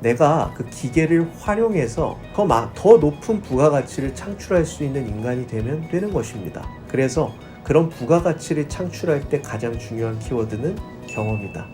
내가 그 기계를 활용해서 더 높은 부가가치를 창출할 수 있는 인간이 되면 되는 것입니다. 그래서 그런 부가가치를 창출할 때 가장 중요한 키워드는 경험이다.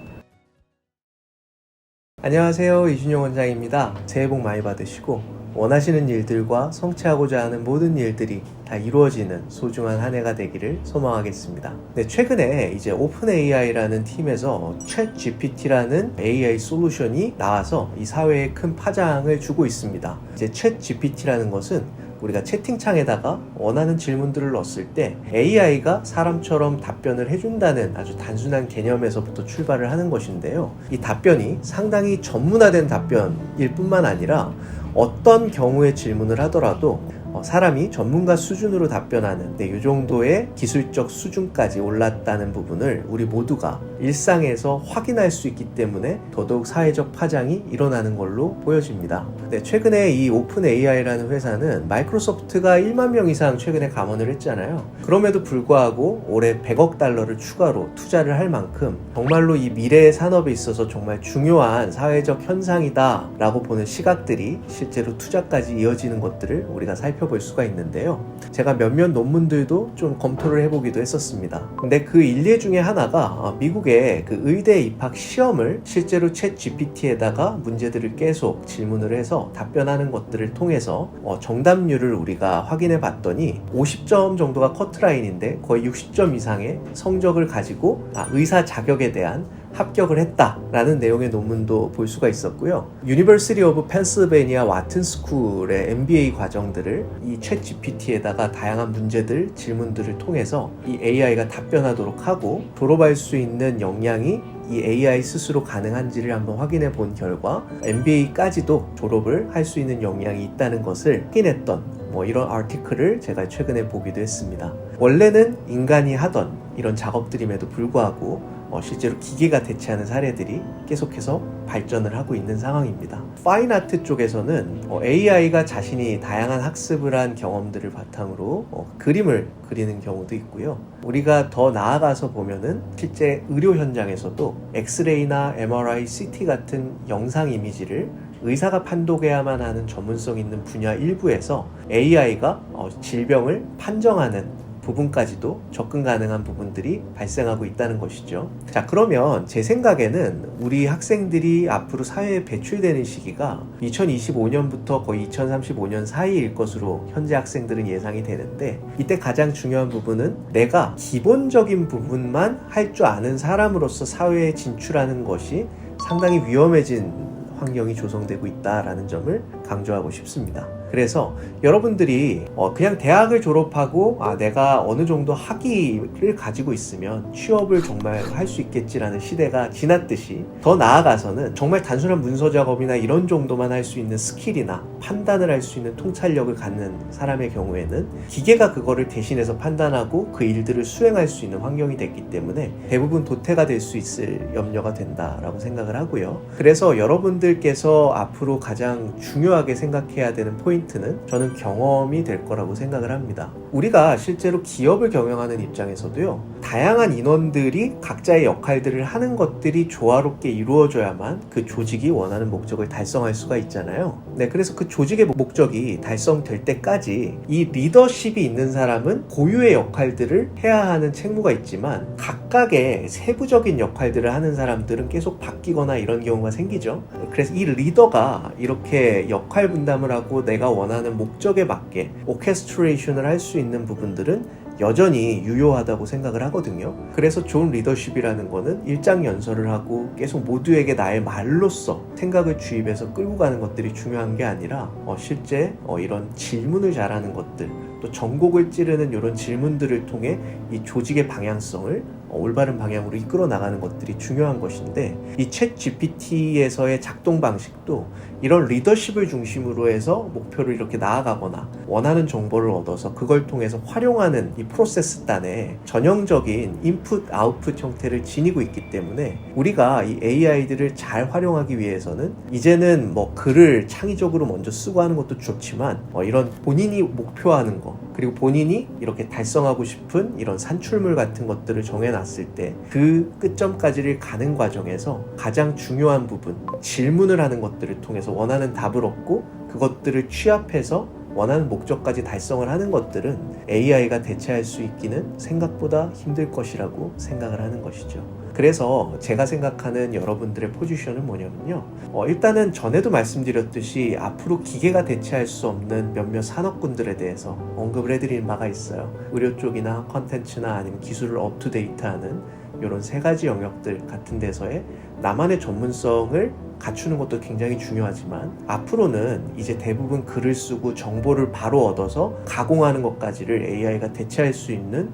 안녕하세요, 이준용 원장입니다. 새해 복 많이 받으시고 원하시는 일들과 성취하고자 하는 모든 일들이 다 이루어지는 소중한 한 해가 되기를 소망하겠습니다. 네, 최근에 이제 오픈 AI라는 팀에서 챗 GPT라는 AI 솔루션이 나와서 이 사회에 큰 파장을 주고 있습니다. 이제 챗 GPT라는 것은 우리가 채팅창에다가 원하는 질문들을 넣었을 때 AI가 사람처럼 답변을 해준다는 아주 단순한 개념에서부터 출발을 하는 것인데요. 이 답변이 상당히 전문화된 답변일 뿐만 아니라 어떤 경우의 질문을 하더라도 사람이 전문가 수준으로 답변하는 이 정도의 기술적 수준까지 올랐다는 부분을 우리 모두가 일상에서 확인할 수 있기 때문에 더더욱 사회적 파장이 일어나는 걸로 보여집니다. 최근에 이 오픈 AI라는 회사는 마이크로소프트가 1만 명 이상 최근에 감원을 했잖아요. 그럼에도 불구하고 올해 100억 달러를 추가로 투자를 할 만큼 정말로 이 미래의 산업에 있어서 정말 중요한 사회적 현상이다 라고 보는 시각들이 실제로 투자까지 이어지는 것들을 우리가 살펴볼 수가 있는데요. 제가 몇몇 논문들도 좀 검토를 해보기도 했었습니다. 근데 그 일례 중에 하나가 미국의 그 의대 입학 시험을 실제로 챗 GPT에다가 문제들을 계속 질문을 해서 답변하는 것들을 통해서 정답률을 우리가 확인해 봤더니 50점 정도가 커트라인인데 거의 60점 이상의 성적을 가지고 의사 자격에 대한 합격을 했다라는 내용의 논문도 볼 수가 있었고요. University of Pennsylvania Wharton School의 MBA 과정들을 이 챗 GPT에다가 다양한 문제들, 질문들을 통해서 이 AI가 답변하도록 하고 졸업할 수 있는 역량이 이 AI 스스로 가능한지를 한번 확인해 본 결과 MBA까지도 졸업을 할 수 있는 역량이 있다는 것을 확인했던 이런 아티클을 제가 최근에 보기도 했습니다. 원래는 인간이 하던 이런 작업들임에도 불구하고 실제로 기계가 대체하는 사례들이 계속해서 발전을 하고 있는 상황입니다. 파인아트 쪽에서는 AI가 자신이 다양한 학습을 한 경험들을 바탕으로 그림을 그리는 경우도 있고요. 우리가 더 나아가서 보면은 실제 의료 현장에서도 엑스레이나 MRI, CT 같은 영상 이미지를 의사가 판독해야만 하는 전문성 있는 분야 일부에서 AI가 질병을 판정하는 부분까지도 접근 가능한 부분들이 발생하고 있다는 것이죠. 자, 그러면 제 생각에는 우리 학생들이 앞으로 사회에 배출되는 시기가 2025년부터 거의 2035년 사이일 것으로 현재 학생들은 예상이 되는데, 이때 가장 중요한 부분은 내가 기본적인 부분만 할 줄 아는 사람으로서 사회에 진출하는 것이 상당히 위험해진 환경이 조성되고 있다라는 점을 강조하고 싶습니다. 그래서 여러분들이 그냥 대학을 졸업하고 내가 어느 정도 학위를 가지고 있으면 취업을 정말 할 수 있겠지라는 시대가 지났듯이 더 나아가서는 정말 단순한 문서 작업이나 이런 정도만 할 수 있는 스킬이나 판단을 할 수 있는 통찰력을 갖는 사람의 경우에는 기계가 그거를 대신해서 판단하고 그 일들을 수행할 수 있는 환경이 됐기 때문에 대부분 도태가 될 수 있을 염려가 된다라고 생각을 하고요. 그래서 여러분들께서 앞으로 가장 중요하게 생각해야 되는 포인트는 저는 경험이 될 거라고 생각을 합니다. 우리가 실제로 기업을 경영하는 입장에서도요, 다양한 인원들이 각자의 역할들을 하는 것들이 조화롭게 이루어져야만 그 조직이 원하는 목적을 달성할 수가 있잖아요. 네, 그래서 그 조직의 목적이 달성될 때까지 이 리더십이 있는 사람은 고유의 역할들을 해야 하는 책무가 있지만 각각의 세부적인 역할들을 하는 사람들은 계속 바뀌거나 이런 경우가 생기죠. 그래서 이 리더가 이렇게 역할 분담을 하고 내가 원하는 목적에 맞게 오케스트레이션을 할 수 있는 부분들은 여전히 유효하다고 생각을 하거든요. 그래서 좋은 리더십이라는 거는 일장연설을 하고 계속 모두에게 나의 말로써 생각을 주입해서 끌고 가는 것들이 중요한 게 아니라 실제 이런 질문을 잘하는 것들, 또 전곡을 찌르는 이런 질문들을 통해 이 조직의 방향성을 올바른 방향으로 이끌어 나가는 것들이 중요한 것인데, 이 챗 GPT에서의 작동 방식도 이런 리더십을 중심으로 해서 목표를 이렇게 나아가거나 원하는 정보를 얻어서 그걸 통해서 활용하는 이 프로세스 단에 전형적인 인풋 아웃풋 형태를 지니고 있기 때문에 우리가 이 AI들을 잘 활용하기 위해서는 이제는 글을 창의적으로 먼저 쓰고 하는 것도 좋지만 이런 본인이 목표하는 거, 그리고 그리고 본인이 이렇게 달성하고 싶은 이런 산출물 같은 것들을 정해놨을 때 그 끝점까지를 가는 과정에서 가장 중요한 부분, 질문을 하는 것들을 통해서 원하는 답을 얻고 그것들을 취합해서 원하는 목적까지 달성을 하는 것들은 AI가 대체할 수 있기는 생각보다 힘들 것이라고 생각을 하는 것이죠. 그래서 제가 생각하는 여러분들의 포지션은 뭐냐면요. 일단은 전에도 말씀드렸듯이 앞으로 기계가 대체할 수 없는 몇몇 산업군들에 대해서 언급을 해드리는 바가 있어요. 의료 쪽이나 컨텐츠나 아니면 기술을 업투데이트하는 이런 세 가지 영역들 같은 데서의 나만의 전문성을 갖추는 것도 굉장히 중요하지만 앞으로는 이제 대부분 글을 쓰고 정보를 바로 얻어서 가공하는 것까지를 AI가 대체할 수 있는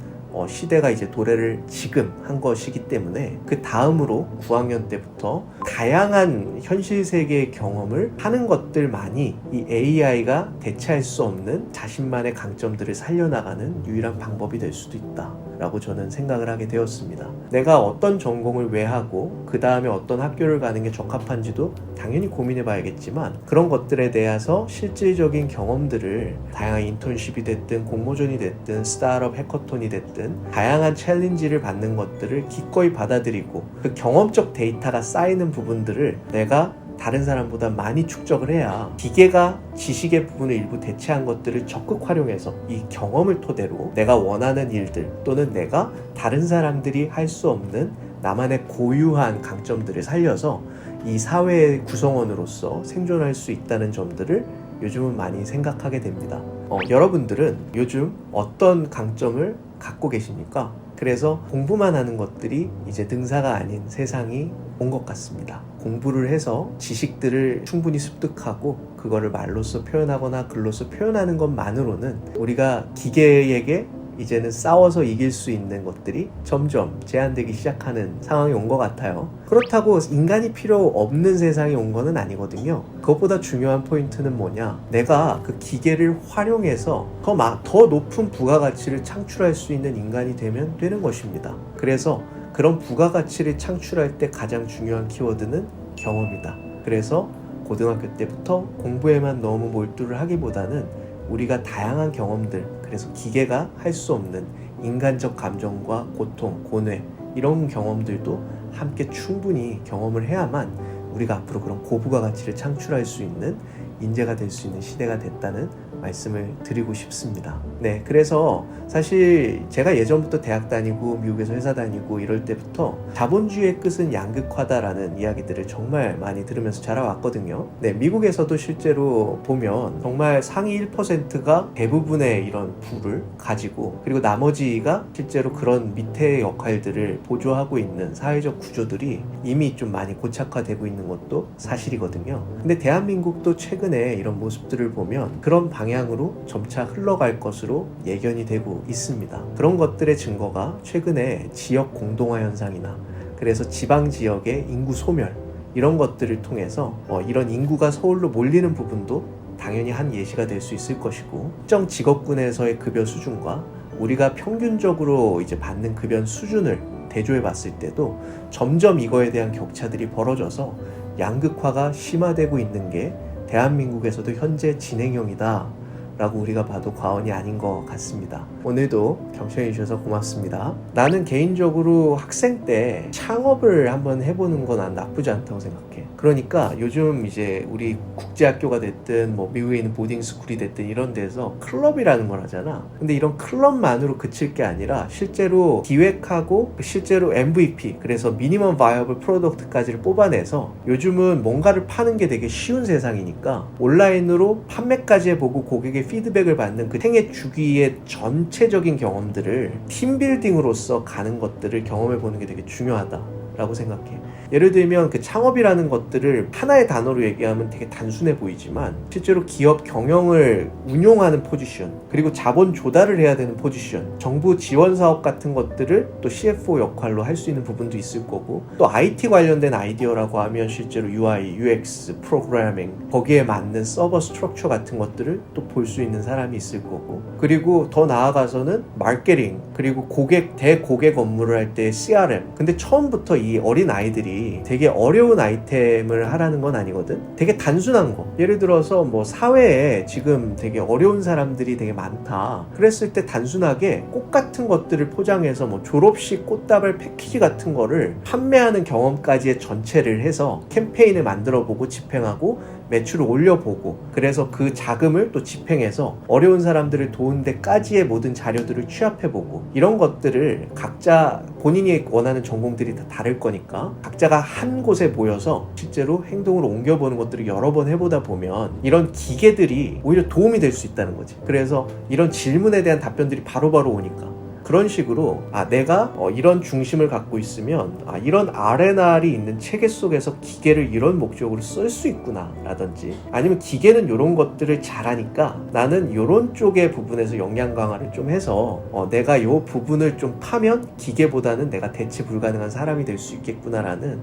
시대가 이제 도래를 지금 한 것이기 때문에 그 다음으로 9학년 때부터 다양한 현실 세계의 경험을 하는 것들만이 이 AI가 대체할 수 없는 자신만의 강점들을 살려나가는 유일한 방법이 될 수도 있다 라고 저는 생각을 하게 되었습니다. 내가 어떤 전공을 왜 하고 그 다음에 어떤 학교를 가는 게 적합한지도 당연히 고민해 봐야겠지만 그런 것들에 대해서 실질적인 경험들을 다양한 인턴십이 됐든 공모전이 됐든 스타트업 해커톤이 됐든 다양한 챌린지를 받는 것들을 기꺼이 받아들이고 그 경험적 데이터가 쌓이는 부분들을 내가 다른 사람보다 많이 축적을 해야 기계가 지식의 부분을 일부 대체한 것들을 적극 활용해서 이 경험을 토대로 내가 원하는 일들 또는 내가 다른 사람들이 할 수 없는 나만의 고유한 강점들을 살려서 이 사회의 구성원으로서 생존할 수 있다는 점들을 요즘은 많이 생각하게 됩니다. 여러분들은 요즘 어떤 강점을 갖고 계십니까? 그래서 공부만 하는 것들이 이제 능사가 아닌 세상이 온 것 같습니다. 공부를 해서 지식들을 충분히 습득하고 그거를 말로써 표현하거나 글로써 표현하는 것만으로는 우리가 기계에게 이제는 싸워서 이길 수 있는 것들이 점점 제한되기 시작하는 상황이 온 것 같아요. 그렇다고 인간이 필요 없는 세상이 온 거는 아니거든요. 그것보다 중요한 포인트는 뭐냐? 내가 그 기계를 활용해서 더 높은 부가가치를 창출할 수 있는 인간이 되면 되는 것입니다. 그래서 그런 부가가치를 창출할 때 가장 중요한 키워드는 경험이다. 그래서 고등학교 때부터 공부에만 너무 몰두를 하기보다는 우리가 다양한 경험들, 그래서 기계가 할 수 없는 인간적 감정과 고통, 고뇌 이런 경험들도 함께 충분히 경험을 해야만 우리가 앞으로 그런 고부가 가치를 창출할 수 있는 인재가 될 수 있는 시대가 됐다는 말씀을 드리고 싶습니다. 네, 그래서 사실 제가 예전부터 대학 다니고 미국에서 회사 다니고 이럴 때부터 자본주의의 끝은 양극화다라는 이야기들을 정말 많이 들으면서 자라왔거든요. 네, 미국에서도 실제로 보면 정말 상위 1%가 대부분의 이런 부를 가지고 그리고 나머지가 실제로 그런 밑의 역할들을 보조하고 있는 사회적 구조들이 이미 좀 많이 고착화되고 있는 것도 사실이거든요. 근데 대한민국도 최근에 이런 모습들을 보면 그런 방향으로 점차 흘러갈 것으로 예견이 되고 있습니다. 그런 것들의 증거가 최근에 지역 공동화 현상이나 그래서 지방 지역의 인구 소멸 이런 것들을 통해서 이런 인구가 서울로 몰리는 부분도 당연히 한 예시가 될 수 있을 것이고 특정 직업군에서의 급여 수준과 우리가 평균적으로 이제 받는 급여 수준을 대조해 봤을 때도 점점 이거에 대한 격차들이 벌어져서 양극화가 심화되고 있는 게 대한민국에서도 현재 진행형이다 라고 우리가 봐도 과언이 아닌 것 같습니다. 오늘도 경청해 주셔서 고맙습니다. 나는 개인적으로 학생 때 창업을 한번 해보는 건 난 나쁘지 않다고 생각해. 그러니까 요즘 이제 우리 국제학교가 됐든 뭐 미국에 있는 보딩스쿨이 됐든 이런 데서 클럽이라는 걸 하잖아. 근데 이런 클럽만으로 그칠 게 아니라 실제로 기획하고 실제로 MVP 그래서 미니멈 바이어블 프로덕트까지를 뽑아내서 요즘은 뭔가를 파는 게 되게 쉬운 세상이니까 온라인으로 판매까지 해보고 고객의 피드백을 받는 그 생애 주기의 전체적인 경험들을 팀빌딩으로서 가는 것들을 경험해보는 게 되게 중요하다라고 생각해. 예를 들면 그 창업이라는 것들을 하나의 단어로 얘기하면 되게 단순해 보이지만 실제로 기업 경영을 운용하는 포지션 그리고 자본 조달을 해야 되는 포지션 정부 지원 사업 같은 것들을 또 CFO 역할로 할 수 있는 부분도 있을 거고 또 IT 관련된 아이디어라고 하면 실제로 UI, UX, 프로그래밍 거기에 맞는 서버 스트럭처 같은 것들을 또 볼 수 있는 사람이 있을 거고 그리고 더 나아가서는 마케팅 그리고 대고객 업무를 할 때 CRM 근데 처음부터 이 어린 아이들이 학생들이 되게 어려운 아이템을 하라는 건 아니거든. 되게 단순한 거. 예를 들어서 뭐 사회에 지금 되게 어려운 사람들이 되게 많다. 그랬을 때 단순하게 꽃 같은 것들을 포장해서 뭐 졸업식 꽃다발 패키지 같은 거를 판매하는 경험까지의 전체를 해서 캠페인을 만들어보고 집행하고 매출을 올려보고, 그래서 그 자금을 또 집행해서 어려운 사람들을 도운 데까지의 모든 자료들을 취합해보고, 이런 것들을 각자 본인이 원하는 전공들이 다 다를 거니까 각자가 한 곳에 모여서 실제로 행동으로 옮겨보는 것들을 여러 번 해보다 보면 이런 기계들이 오히려 도움이 될 수 있다는 거지. 그래서 이런 질문에 대한 답변들이 바로바로 오니까 그런 식으로 내가 이런 중심을 갖고 있으면 이런 R&R이 있는 체계 속에서 기계를 이런 목적으로 쓸 수 있구나 라든지, 아니면 기계는 이런 것들을 잘하니까 나는 이런 쪽의 부분에서 역량 강화를 좀 해서 내가 이 부분을 좀 파면 기계보다는 내가 대체 불가능한 사람이 될 수 있겠구나라는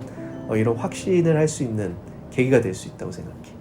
이런 확신을 할 수 있는 계기가 될 수 있다고 생각해.